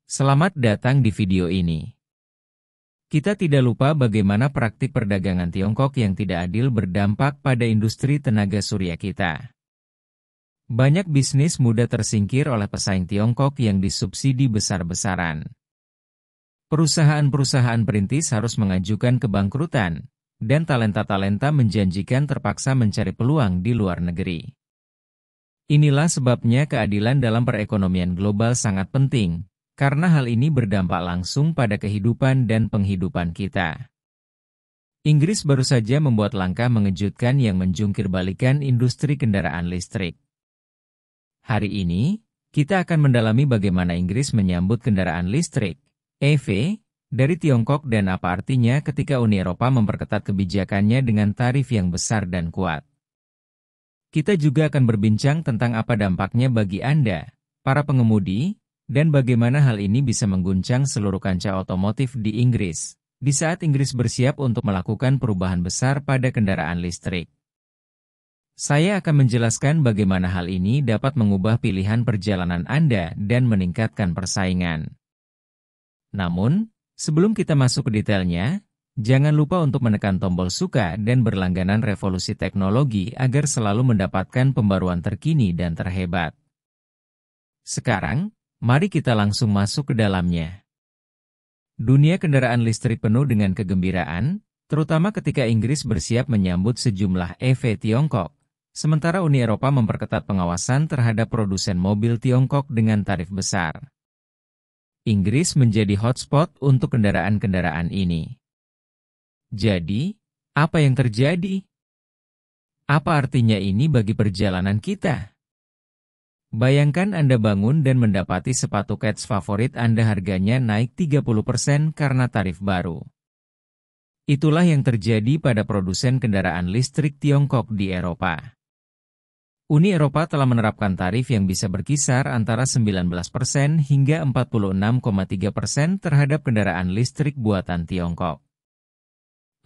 Selamat datang di video ini. Kita tidak lupa bagaimana praktik perdagangan Tiongkok yang tidak adil berdampak pada industri tenaga surya kita. Banyak bisnis mudah tersingkir oleh pesaing Tiongkok yang disubsidi besar-besaran. Perusahaan-perusahaan perintis harus mengajukan kebangkrutan, dan talenta-talenta menjanjikan terpaksa mencari peluang di luar negeri. Inilah sebabnya keadilan dalam perekonomian global sangat penting, karena hal ini berdampak langsung pada kehidupan dan penghidupan kita. Inggris baru saja membuat langkah mengejutkan yang menjungkir-balikan industri kendaraan listrik. Hari ini, kita akan mendalami bagaimana Inggris menyambut kendaraan listrik, EV, dari Tiongkok dan apa artinya ketika Uni Eropa memperketat kebijakannya dengan tarif yang besar dan kuat. Kita juga akan berbincang tentang apa dampaknya bagi Anda, para pengemudi, dan bagaimana hal ini bisa mengguncang seluruh kancah otomotif di Inggris, di saat Inggris bersiap untuk melakukan perubahan besar pada kendaraan listrik. Saya akan menjelaskan bagaimana hal ini dapat mengubah pilihan perjalanan Anda dan meningkatkan persaingan. Namun, sebelum kita masuk ke detailnya, jangan lupa untuk menekan tombol suka dan berlangganan Revolusi Teknologi agar selalu mendapatkan pembaruan terkini dan terhebat. Sekarang, mari kita langsung masuk ke dalamnya. Dunia kendaraan listrik penuh dengan kegembiraan, terutama ketika Inggris bersiap menyambut sejumlah EV Tiongkok, sementara Uni Eropa memperketat pengawasan terhadap produsen mobil Tiongkok dengan tarif besar. Inggris menjadi hotspot untuk kendaraan-kendaraan ini. Jadi, apa yang terjadi? Apa artinya ini bagi perjalanan kita? Bayangkan Anda bangun dan mendapati sepatu kets favorit Anda harganya naik 30% karena tarif baru. Itulah yang terjadi pada produsen kendaraan listrik Tiongkok di Eropa. Uni Eropa telah menerapkan tarif yang bisa berkisar antara 19% hingga 46,3% terhadap kendaraan listrik buatan Tiongkok.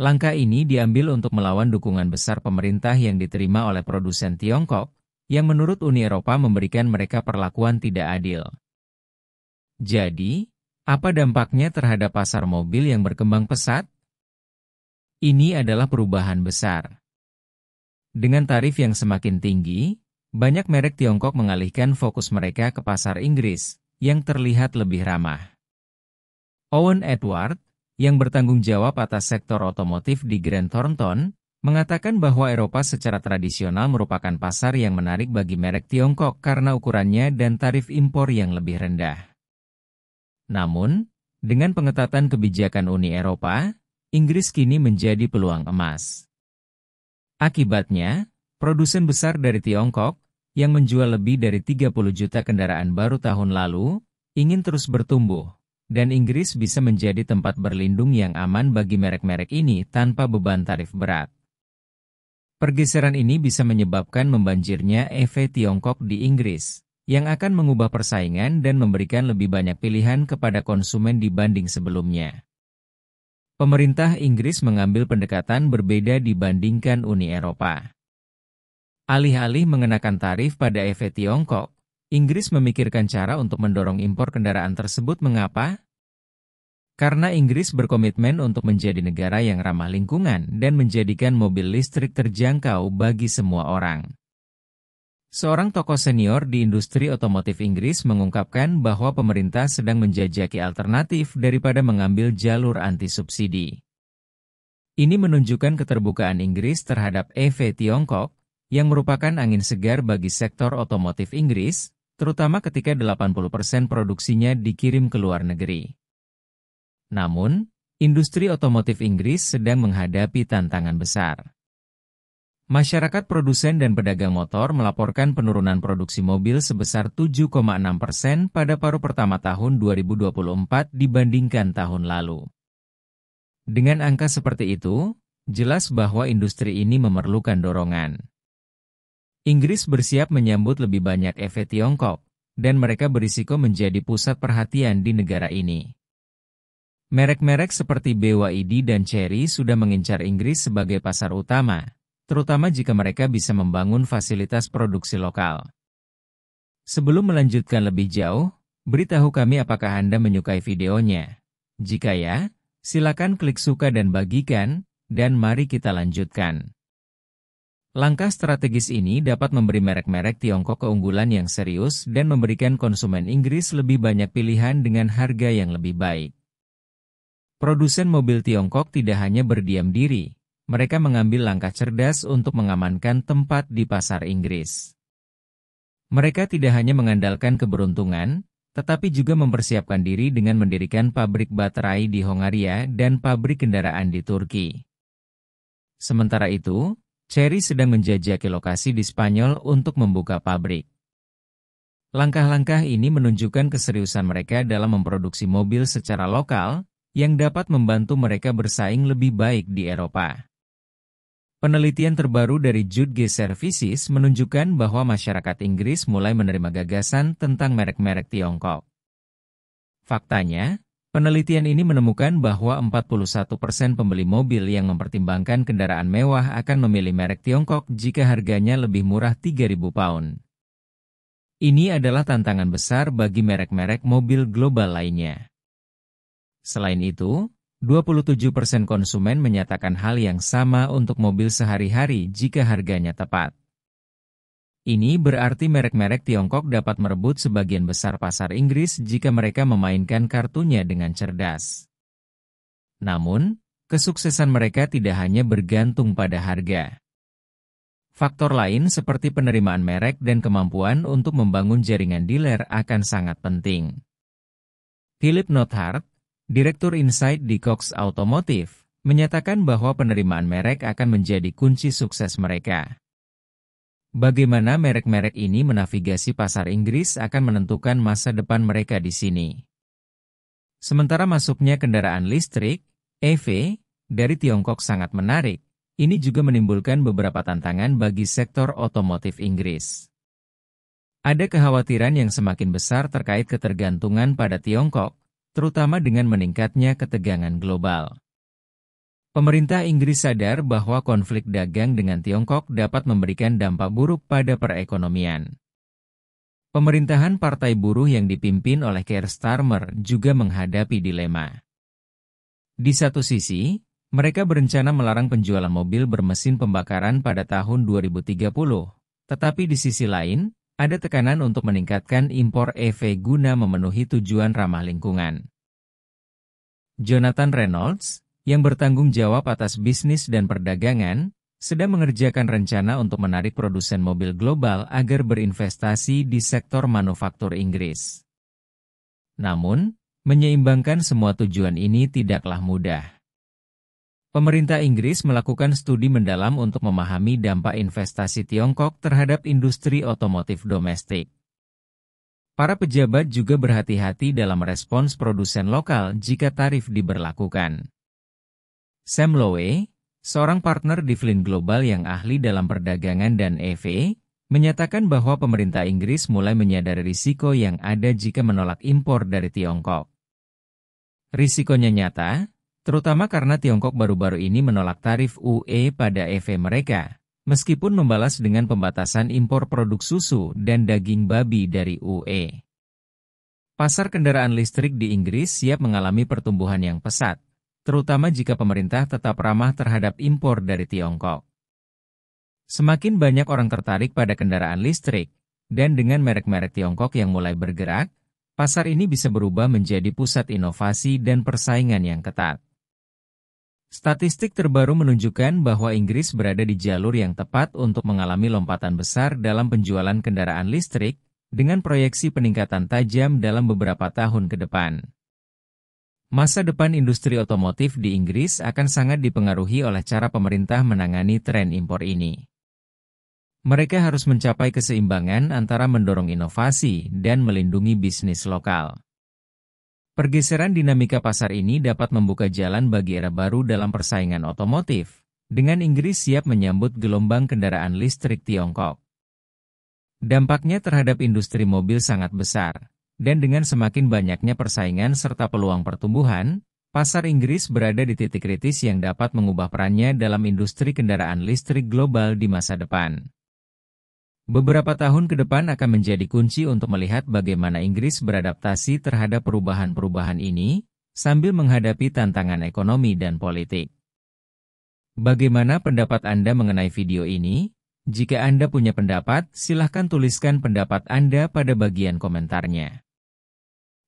Langkah ini diambil untuk melawan dukungan besar pemerintah yang diterima oleh produsen Tiongkok, yang menurut Uni Eropa memberikan mereka perlakuan tidak adil. Jadi, apa dampaknya terhadap pasar mobil yang berkembang pesat? Ini adalah perubahan besar. Dengan tarif yang semakin tinggi, banyak merek Tiongkok mengalihkan fokus mereka ke pasar Inggris, yang terlihat lebih ramah. Owen Edward, yang bertanggung jawab atas sektor otomotif di Grant Thornton, mengatakan bahwa Eropa secara tradisional merupakan pasar yang menarik bagi merek Tiongkok karena ukurannya dan tarif impor yang lebih rendah. Namun, dengan pengetatan kebijakan Uni Eropa, Inggris kini menjadi peluang emas. Akibatnya, produsen besar dari Tiongkok, yang menjual lebih dari 30 juta kendaraan baru tahun lalu, ingin terus bertumbuh, dan Inggris bisa menjadi tempat berlindung yang aman bagi merek-merek ini tanpa beban tarif berat. Pergeseran ini bisa menyebabkan membanjirnya EV Tiongkok di Inggris, yang akan mengubah persaingan dan memberikan lebih banyak pilihan kepada konsumen dibanding sebelumnya. Pemerintah Inggris mengambil pendekatan berbeda dibandingkan Uni Eropa. Alih-alih mengenakan tarif pada EV Tiongkok, Inggris memikirkan cara untuk mendorong impor kendaraan tersebut. Mengapa? Karena Inggris berkomitmen untuk menjadi negara yang ramah lingkungan dan menjadikan mobil listrik terjangkau bagi semua orang. Seorang tokoh senior di industri otomotif Inggris mengungkapkan bahwa pemerintah sedang menjajaki alternatif daripada mengambil jalur anti-subsidi. Ini menunjukkan keterbukaan Inggris terhadap EV Tiongkok, yang merupakan angin segar bagi sektor otomotif Inggris, terutama ketika 80% produksinya dikirim ke luar negeri. Namun, industri otomotif Inggris sedang menghadapi tantangan besar. Masyarakat produsen dan pedagang motor melaporkan penurunan produksi mobil sebesar 7,6% pada paruh pertama tahun 2024 dibandingkan tahun lalu. Dengan angka seperti itu, jelas bahwa industri ini memerlukan dorongan. Inggris bersiap menyambut lebih banyak EV Tiongkok, dan mereka berisiko menjadi pusat perhatian di negara ini. Merek-merek seperti BYD dan Chery sudah mengincar Inggris sebagai pasar utama, terutama jika mereka bisa membangun fasilitas produksi lokal. Sebelum melanjutkan lebih jauh, Beritahu kami apakah Anda menyukai videonya. Jika ya, silakan klik suka dan bagikan, dan mari kita lanjutkan. Langkah strategis ini dapat memberi merek-merek Tiongkok keunggulan yang serius dan memberikan konsumen Inggris lebih banyak pilihan dengan harga yang lebih baik. Produsen mobil Tiongkok tidak hanya berdiam diri, mereka mengambil langkah cerdas untuk mengamankan tempat di pasar Inggris. Mereka tidak hanya mengandalkan keberuntungan, tetapi juga mempersiapkan diri dengan mendirikan pabrik baterai di Hongaria dan pabrik kendaraan di Turki. Sementara itu, Chery sedang menjajaki lokasi di Spanyol untuk membuka pabrik. Langkah-langkah ini menunjukkan keseriusan mereka dalam memproduksi mobil secara lokal, yang dapat membantu mereka bersaing lebih baik di Eropa. Penelitian terbaru dari Jude G Services menunjukkan bahwa masyarakat Inggris mulai menerima gagasan tentang merek-merek Tiongkok. Faktanya, penelitian ini menemukan bahwa 41% pembeli mobil yang mempertimbangkan kendaraan mewah akan memilih merek Tiongkok jika harganya lebih murah 3.000 pound. Ini adalah tantangan besar bagi merek-merek mobil global lainnya. Selain itu, 27% konsumen menyatakan hal yang sama untuk mobil sehari-hari jika harganya tepat. Ini berarti merek-merek Tiongkok dapat merebut sebagian besar pasar Inggris jika mereka memainkan kartunya dengan cerdas. Namun, kesuksesan mereka tidak hanya bergantung pada harga. Faktor lain seperti penerimaan merek dan kemampuan untuk membangun jaringan dealer akan sangat penting. Philip Nothart, Direktur Insight di Cox Automotive, menyatakan bahwa penerimaan merek akan menjadi kunci sukses mereka. Bagaimana merek-merek ini menavigasi pasar Inggris akan menentukan masa depan mereka di sini. Sementara masuknya kendaraan listrik, EV, dari Tiongkok sangat menarik, ini juga menimbulkan beberapa tantangan bagi sektor otomotif Inggris. Ada kekhawatiran yang semakin besar terkait ketergantungan pada Tiongkok, terutama dengan meningkatnya ketegangan global. Pemerintah Inggris sadar bahwa konflik dagang dengan Tiongkok dapat memberikan dampak buruk pada perekonomian. Pemerintahan Partai Buruh yang dipimpin oleh Keir Starmer juga menghadapi dilema. Di satu sisi, mereka berencana melarang penjualan mobil bermesin pembakaran pada tahun 2030, tetapi di sisi lain, ada tekanan untuk meningkatkan impor EV guna memenuhi tujuan ramah lingkungan. Jonathan Reynolds, yang bertanggung jawab atas bisnis dan perdagangan, sedang mengerjakan rencana untuk menarik produsen mobil global agar berinvestasi di sektor manufaktur Inggris. Namun, menyeimbangkan semua tujuan ini tidaklah mudah. Pemerintah Inggris melakukan studi mendalam untuk memahami dampak investasi Tiongkok terhadap industri otomotif domestik. Para pejabat juga berhati-hati dalam respons produsen lokal jika tarif diberlakukan. Sam Lowe, seorang partner di Flynn Global yang ahli dalam perdagangan dan EV, menyatakan bahwa pemerintah Inggris mulai menyadari risiko yang ada jika menolak impor dari Tiongkok. Risikonya nyata, terutama karena Tiongkok baru-baru ini menolak tarif UE pada EV mereka, meskipun membalas dengan pembatasan impor produk susu dan daging babi dari UE. Pasar kendaraan listrik di Inggris siap mengalami pertumbuhan yang pesat, terutama jika pemerintah tetap ramah terhadap impor dari Tiongkok. Semakin banyak orang tertarik pada kendaraan listrik, dan dengan merek-merek Tiongkok yang mulai bergerak, pasar ini bisa berubah menjadi pusat inovasi dan persaingan yang ketat. Statistik terbaru menunjukkan bahwa Inggris berada di jalur yang tepat untuk mengalami lompatan besar dalam penjualan kendaraan listrik, dengan proyeksi peningkatan tajam dalam beberapa tahun ke depan. Masa depan industri otomotif di Inggris akan sangat dipengaruhi oleh cara pemerintah menangani tren impor ini. Mereka harus mencapai keseimbangan antara mendorong inovasi dan melindungi bisnis lokal. Pergeseran dinamika pasar ini dapat membuka jalan bagi era baru dalam persaingan otomotif, dengan Inggris siap menyambut gelombang kendaraan listrik Tiongkok. Dampaknya terhadap industri mobil sangat besar, dan dengan semakin banyaknya persaingan serta peluang pertumbuhan, pasar Inggris berada di titik kritis yang dapat mengubah perannya dalam industri kendaraan listrik global di masa depan. Beberapa tahun ke depan akan menjadi kunci untuk melihat bagaimana Inggris beradaptasi terhadap perubahan-perubahan ini, sambil menghadapi tantangan ekonomi dan politik. Bagaimana pendapat Anda mengenai video ini? Jika Anda punya pendapat, silahkan tuliskan pendapat Anda pada bagian komentarnya.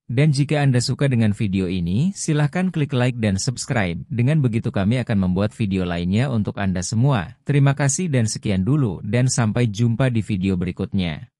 Dan jika Anda suka dengan video ini, silahkan klik like dan subscribe. Dengan begitu kami akan membuat video lainnya untuk Anda semua. Terima kasih dan sekian dulu, dan sampai jumpa di video berikutnya.